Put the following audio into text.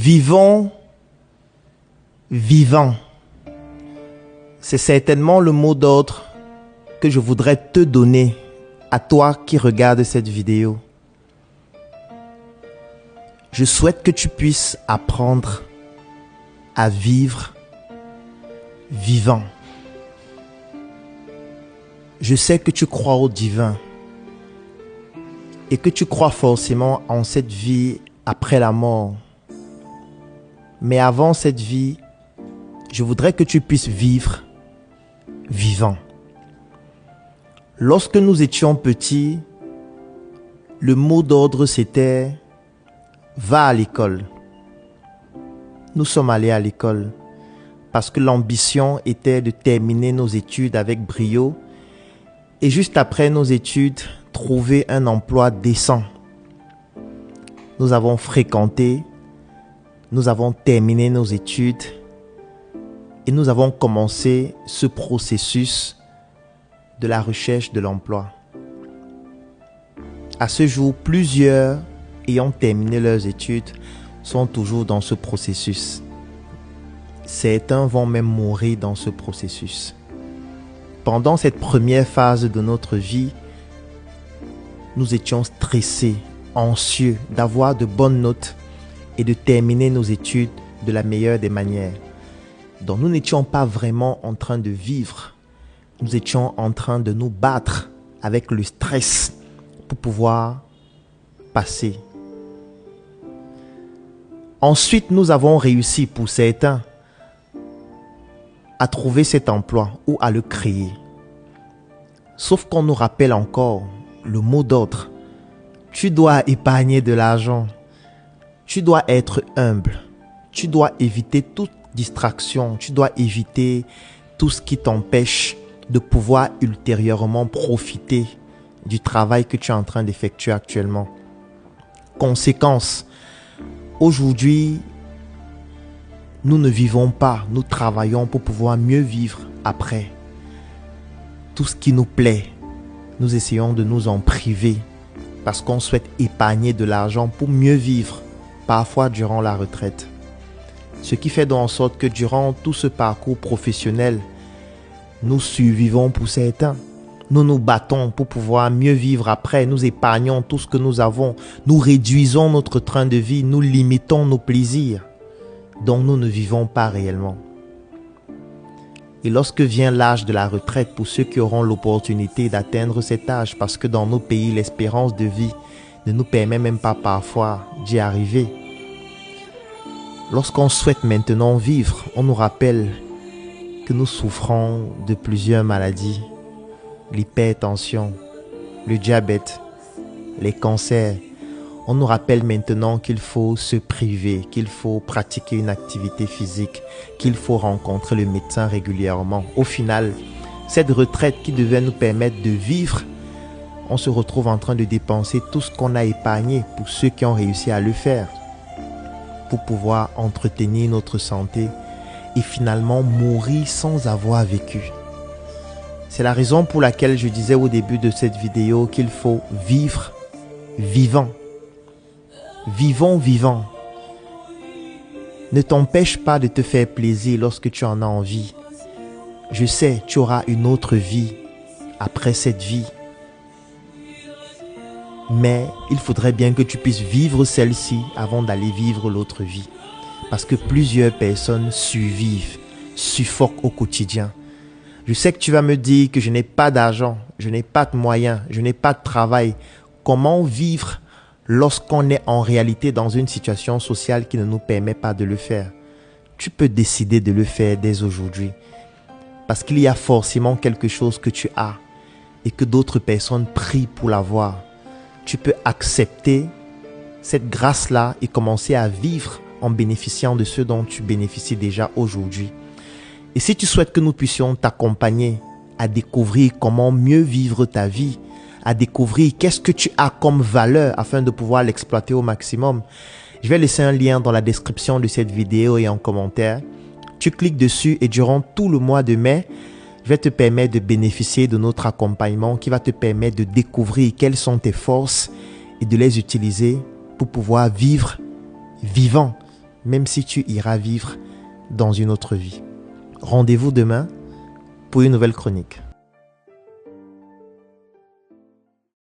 Vivons, vivant. C'est certainement le mot d'ordre que je voudrais te donner à toi qui regardes cette vidéo. Je souhaite que tu puisses apprendre à vivre vivant. Je sais que tu crois au divin et que tu crois forcément en cette vie après la mort. Mais avant cette vie, je voudrais que tu puisses vivre vivant. Lorsque nous étions petits, le mot d'ordre c'était « va à l'école ». Nous sommes allés à l'école parce que l'ambition était de terminer nos études avec brio et juste après nos études, trouver un emploi décent. Nous avons fréquenté, nous avons terminé nos études et nous avons commencé ce processus de la recherche de l'emploi. À ce jour, plusieurs ayant terminé leurs études sont toujours dans ce processus. Certains vont même mourir dans ce processus. Pendant cette première phase de notre vie, nous étions stressés, anxieux d'avoir de bonnes notes et de terminer nos études de la meilleure des manières. Donc nous n'étions pas vraiment en train de vivre. Nous étions en train de nous battre avec le stress pour pouvoir passer. Ensuite, nous avons réussi pour certains à trouver cet emploi ou à le créer. Sauf qu'on nous rappelle encore le mot d'ordre. Tu dois épargner de l'argent. Tu dois être humble. Tu dois éviter toute distraction. Tu dois éviter tout ce qui t'empêche de pouvoir ultérieurement profiter du travail que tu es en train d'effectuer actuellement. Conséquence, aujourd'hui, nous ne vivons pas, nous travaillons pour pouvoir mieux vivre après. Tout ce qui nous plaît, nous essayons de nous en priver parce qu'on souhaite épargner de l'argent pour mieux vivre, parfois durant la retraite. Ce qui fait donc en sorte que durant tout ce parcours professionnel, nous survivons pour certains. Nous nous battons pour pouvoir mieux vivre après. Nous épargnons tout ce que nous avons. Nous réduisons notre train de vie. Nous limitons nos plaisirs. Donc nous ne vivons pas réellement. Et lorsque vient l'âge de la retraite, pour ceux qui auront l'opportunité d'atteindre cet âge, parce que dans nos pays, l'espérance de vie ne nous permet même pas parfois d'y arriver. Lorsqu'on souhaite maintenant vivre, on nous rappelle que nous souffrons de plusieurs maladies, l'hypertension, le diabète, les cancers. On nous rappelle maintenant qu'il faut se priver, qu'il faut pratiquer une activité physique, qu'il faut rencontrer le médecin régulièrement. Au final, cette retraite qui devait nous permettre de vivre, on se retrouve en train de dépenser tout ce qu'on a épargné pour ceux qui ont réussi à le faire, pour pouvoir entretenir notre santé et finalement mourir sans avoir vécu. C'est la raison pour laquelle je disais au début de cette vidéo qu'il faut vivre vivant. Vivons vivant. Ne t'empêche pas de te faire plaisir lorsque tu en as envie. Je sais, tu auras une autre vie après cette vie. Mais il faudrait bien que tu puisses vivre celle-ci avant d'aller vivre l'autre vie. Parce que plusieurs personnes survivent, suffoquent au quotidien. Je sais que tu vas me dire que je n'ai pas d'argent, je n'ai pas de moyens, je n'ai pas de travail. Comment vivre lorsqu'on est en réalité dans une situation sociale qui ne nous permet pas de le faire? Tu peux décider de le faire dès aujourd'hui. Parce qu'il y a forcément quelque chose que tu as et que d'autres personnes prient pour l'avoir. Tu peux accepter cette grâce-là et commencer à vivre en bénéficiant de ce dont tu bénéficies déjà aujourd'hui. Et si tu souhaites que nous puissions t'accompagner à découvrir comment mieux vivre ta vie, à découvrir qu'est-ce que tu as comme valeur afin de pouvoir l'exploiter au maximum, je vais laisser un lien dans la description de cette vidéo et en commentaire. Tu cliques dessus et durant tout le mois de mai, je vais te permettre de bénéficier de notre accompagnement qui va te permettre de découvrir quelles sont tes forces et de les utiliser pour pouvoir vivre vivant. même si tu iras vivre dans une autre vie. Rendez-vous demain pour une nouvelle chronique.